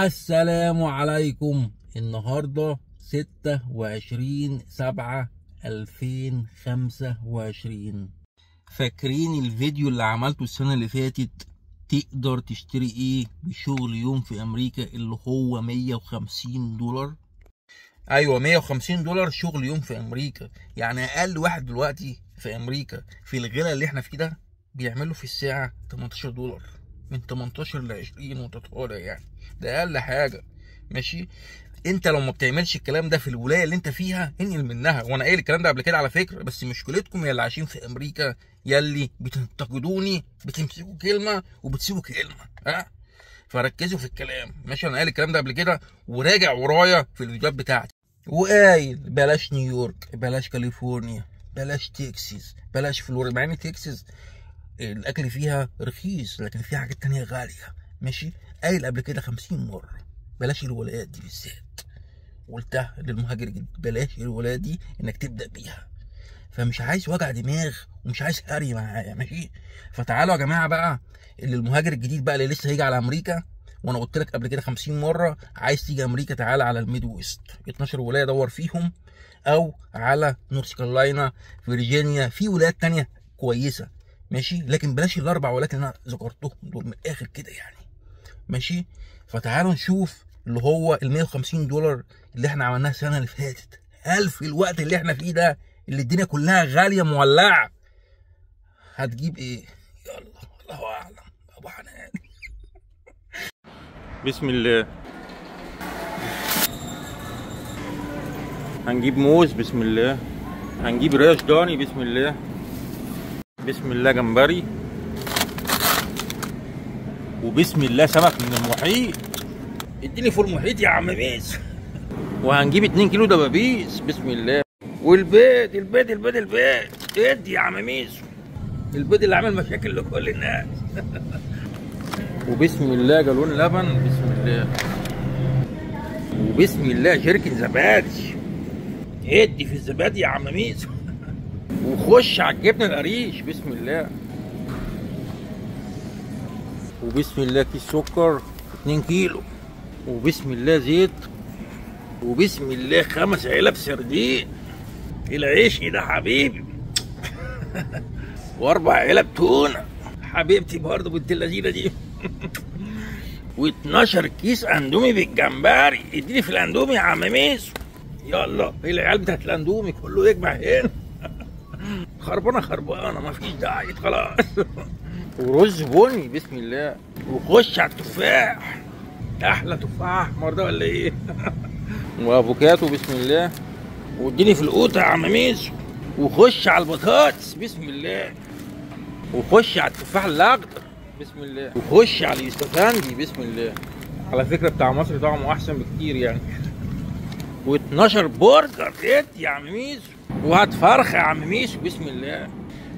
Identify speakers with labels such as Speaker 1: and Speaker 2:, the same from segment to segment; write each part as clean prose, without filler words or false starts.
Speaker 1: السلام عليكم. النهاردة 26/7/2025. فاكرين الفيديو اللي عملته السنة اللي فاتت؟ تقدر تشتري ايه بشغل يوم في امريكا اللي هو $150؟ ايوه، $150 شغل يوم في امريكا. يعني اقل واحد دلوقتي في امريكا في الغلا اللي احنا فيه ده بيعملوا في الساعة $18، من 18 ل 20 وتطالع. يعني ده اقل حاجة. ماشي، انت لو ما بتعملش الكلام ده في الولايه اللي انت فيها انقل منها. وانا قايل الكلام ده قبل كده على فكره، بس مشكلتكم يا اللي عايشين في امريكا، يا اللي بتنتقدوني بتمسكوا كلمه وبتسيبوا كلمه. فركزوا في الكلام. ماشي، انا قايل الكلام ده قبل كده وراجع ورايا في الفيديوهات بتاعتي، وقايل بلاش نيويورك، بلاش كاليفورنيا، بلاش تكساس، بلاش فلوريدا. مع ان تكساس الاكل فيها رخيص لكن فيها حاجات تانية غاليه. ماشي، قايل قبل كده 50 مره بلاش الولايات دي بالذات. قلتها للمهاجر الجديد، بلاش الولايات دي انك تبدا بيها. فمش عايز وجع دماغ ومش عايز هري معايا. ماشي، فتعالوا يا جماعه بقى، اللي المهاجر الجديد بقى اللي لسه هيجي على امريكا، وانا قلت لك قبل كده 50 مره، عايز تيجي امريكا تعالى على الميد ويست، 12 ولايه دور فيهم، او على نورث كارولاينا، فيرجينيا، في ولايات تانية كويسه. ماشي، لكن بلاش الاربع ولايات اللي انا ذكرتهم دول من الاخر كده يعني. ماشي، فتعالوا نشوف اللي هو ال $150 اللي احنا عملناها السنه اللي فاتت، هل في الوقت اللي احنا فيه ده اللي الدنيا كلها غاليه مولعه هتجيب ايه؟ يلا الله اعلم. ابو حنان.
Speaker 2: بسم الله. هنجيب موز بسم الله، هنجيب ريش ضاني بسم الله، بسم الله جمبري، وبسم الله سمك من المحيط.
Speaker 1: اديني فول محيط يا عم ميس.
Speaker 2: وهنجيب 2 كيلو دبابيس بسم الله.
Speaker 1: والبيض ادي يا عم ميس، البيض اللي عامل مشاكل لكل الناس.
Speaker 2: وبسم الله جالون لبن بسم الله،
Speaker 1: وبسم الله شركة زبادي، ادي في الزبادي يا عم ميس.
Speaker 2: وخش على الجبنه القريش بسم الله. وبسم الله كيس سكر 2 كيلو، وبسم الله زيت،
Speaker 1: وبسم الله 5 علب سردين العيش ده حبيبي. و4 علب تونه حبيبتي برضه بنت اللذينه دي. و12 كيس اندومي بالجمبري، اديني في الاندومي يا عم ميسو. يلا العيال بتاعت الاندومي كله يجمع هنا. خربانه مفيش داعي خلاص.
Speaker 2: ورز بني بسم الله.
Speaker 1: وخش على التفاح، احلى تفاح احمر ده ولا ايه؟
Speaker 2: وافوكاتو بسم الله.
Speaker 1: واديني في القوطه يا عم ميسو. وخش على البطاطس بسم الله.
Speaker 2: وخش على التفاح الاخضر بسم الله.
Speaker 1: وخش على الاستفندي بسم الله.
Speaker 2: على فكره بتاع مصر طعمه احسن بكتير يعني.
Speaker 1: و12 برجر يا عم ميسو. وهات فرخه يا عم ميسو بسم الله.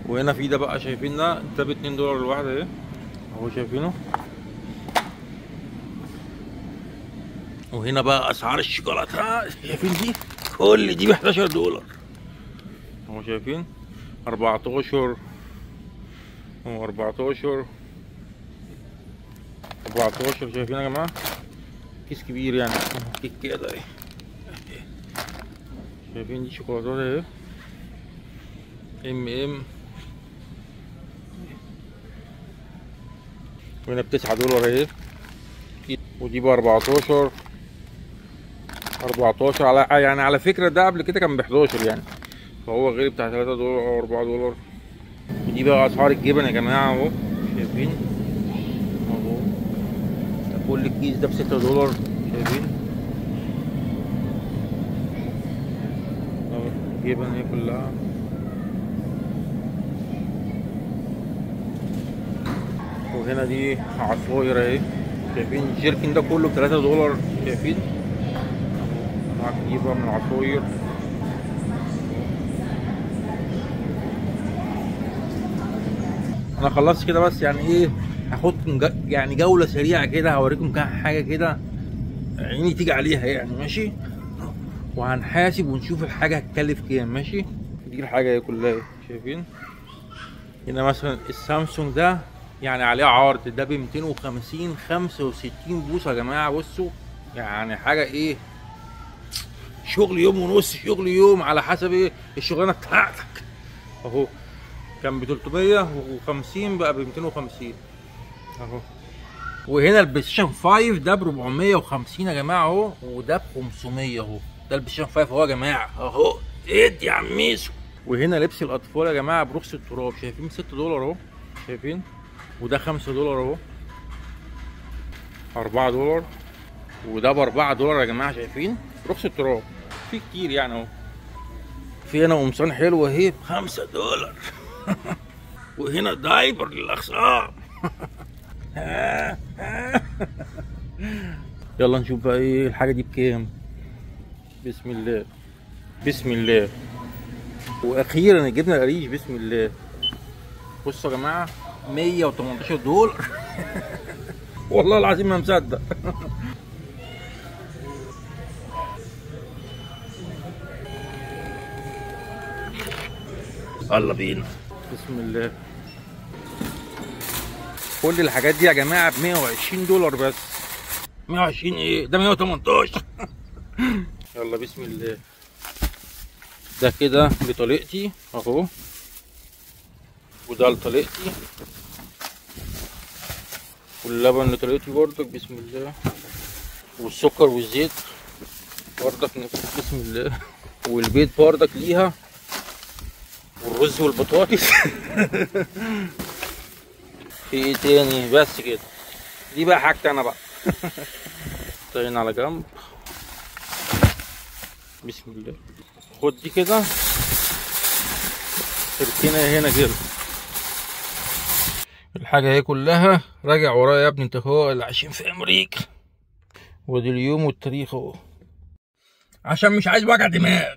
Speaker 2: وهنا في ده بقى، شايفين ده ب $2 الواحده اهي اهو شايفينه.
Speaker 1: وهنا بقى اسعار الشوكولاته، شايفين دي؟ كل دي ب $11
Speaker 2: اهو شايفين. 14 و14 شايفين يا جماعه؟ كيس كبير يعني،
Speaker 1: كيس كده اهي.
Speaker 2: شايفين دي شوكولاتات اهي ام. وهنا $9 اهي. ودي ب 14 على فكره ده قبل كده كان ب 11 يعني، فهو غير بتاع $3 او $4. ودي بقى اسعار الجبن يا جماعه اهو شايفين اهو. كل الكيس ده ب $6 شايفين اهو. الجبن اهي كلها. وهنا دي عصاير اهي شايفين. الجيركن ده كله ب $3 شايفين اهو. معاك جيبه من العصاير. انا خلصت كده، بس يعني ايه، هاخدكم يعني جوله سريعه كده، هوريكم كام حاجه كده عيني تيجي عليها يعني. ماشي، وهنحاسب ونشوف الحاجه هتكلف كام. ماشي، دي الحاجه كلها شايفين. هنا مثلا السامسونج ده يعني عليه عرض. ده ب 250 65 بوصه يا جماعه. بصوا يعني حاجه ايه، شغل يوم ونص، شغل يوم، على حسب ايه الشغلانه بتاعتك. اهو كان ب 350 بقى ب 250 اهو. وهنا البلاي ستيشن 5 ده ب 450 يا جماعه اهو، وده ب 500 اهو. ده البلاي ستيشن 5 اهو يا جماعه اهو. ادي يا عم ميسو. وهنا لبس الاطفال يا جماعه برخص التراب، شايفين 6 دولار اهو، شايفين. وده 5 دولار اهو، 4 دولار، وده ب 4 دولار يا جماعه، شايفين رخص التراب. في كتير يعني اهو. في هنا قمصان حلوه اهي ب 5 دولار. وهنا دايبر للاخصام. يلا نشوف بقى ايه الحاجه دي بكام. بسم الله بسم الله. واخيرا جبنا القريش بسم الله. بصوا يا جماعه 118 دولار. والله العظيم ما مصدق. يلا بينا بسم الله. كل الحاجات دي يا جماعه ب 120 دولار بس. 120 ايه ده 118. يلا بسم الله. ده كده لطليقتي اهو، وده لطليقتي، واللبن لطليقتي برضك بسم الله، والسكر والزيت برضك بسم الله، والبيض برضك ليها، والرز والبطاطس. في ايه تاني؟ بس كده. دي بقى حاجتي انا بقى. طيب على جنب بسم الله. خد دي كده تركينها هنا كده. الحاجة هي كلها راجع ورايا يا ابني، انت هو اللي عايشين في امريكا. ودي اليوم والتاريخ اهو، عشان مش عايز وجع دماغ.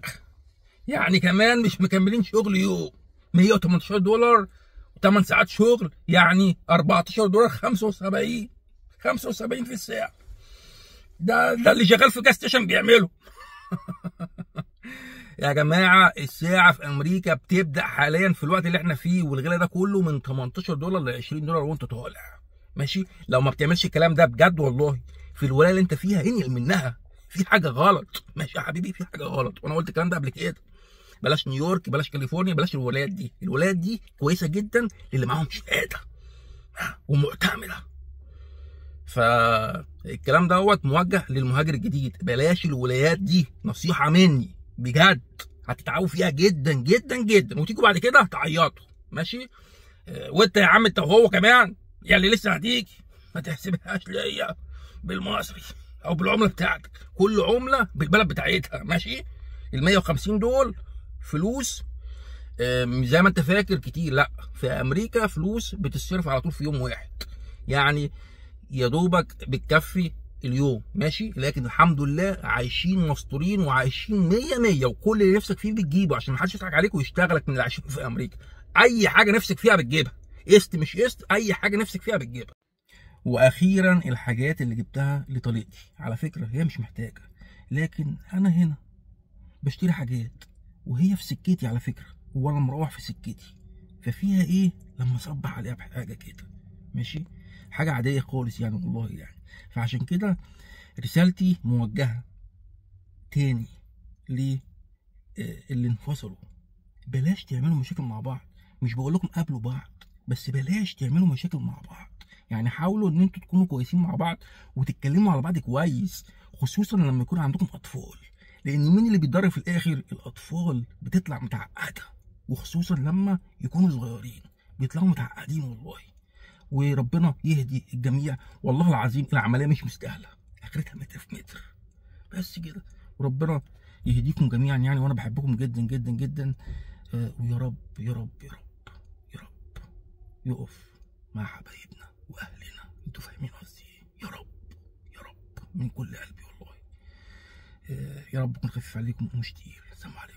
Speaker 2: يعني كمان مش مكملين شغل يوم. 118 دولار و8 ساعات شغل، يعني 14 دولار 75 في الساعة. ده اللي شغال في جاز ستيشن بيعمله. يا جماعه الساعه في امريكا بتبدا حاليا في الوقت اللي احنا فيه والغلا ده كله من 18 دولار ل 20 دولار وانت طالع ماشي. لو ما بتعملش الكلام ده بجد والله في الولايه اللي انت فيها انقل منها، في حاجه غلط ماشي يا حبيبي، في حاجه غلط. وانا قلت الكلام ده قبل كده. بلاش نيويورك، بلاش كاليفورنيا، بلاش الولايات دي. الولايات دي كويسه جدا للي معاهم شهاده ومعتمده. فالكلام دوت موجه للمهاجر الجديد. بلاش الولايات دي، نصيحه مني بجد، هتتعبوا فيها جدا جدا جدا وتيجوا بعد كده تعيطوا ماشي. وانت يا عم انت وهو كمان يا اللي لسه هتيجي، ما تحسبهاش ليا بالمصري او بالعمله بتاعتك، كل عمله بالبلد بتاعتها ماشي. ال 150 دول فلوس زي ما انت فاكر كتير، لا، في امريكا فلوس بتصرف على طول في يوم واحد، يعني يا دوبك بتكفي اليوم ماشي. لكن الحمد لله عايشين مستورين وعايشين 100 وكل اللي نفسك فيه بتجيبه، عشان محدش يضحك عليك ويشتغلك من اللي عايشين في امريكا. اي حاجه نفسك فيها بتجيبها، قسط مش قسط، اي حاجه نفسك فيها بتجيبها. واخيرا الحاجات اللي جبتها لطليقتي، على فكره هي مش محتاجه، لكن انا هنا بشتري حاجات وهي في سكتي على فكره، وانا مروح في سكتي، ففيها ايه لما اصبح عليها بحاجه كده ماشي، حاجه عاديه خالص يعني والله يعني. فعشان كده رسالتي موجهه تاني للي انفصلوا، بلاش تعملوا مشاكل مع بعض. مش بقول لكم قابلوا بعض، بس بلاش تعملوا مشاكل مع بعض. يعني حاولوا ان انتوا تكونوا كويسين مع بعض وتتكلموا على بعض كويس، خصوصا لما يكون عندكم اطفال، لان مين اللي بيتضرر في الاخر؟ الاطفال بتطلع متعقده، وخصوصا لما يكونوا صغيرين بيطلعوا متعقدين والله. وربنا يهدي الجميع، والله العظيم العمليه مش مستاهله، اخرتها متر في متر بس كده. وربنا يهديكم جميعا يعني، وانا بحبكم جدا جدا جدا. ويا رب يا رب يا رب يا رب يقف مع حبايبنا واهلنا. انتوا فاهمين قصدي ايه؟ يا رب يا رب من كل قلبي والله. يا رب يكون خفيف عليكم ومش تقيل. سلام عليكم.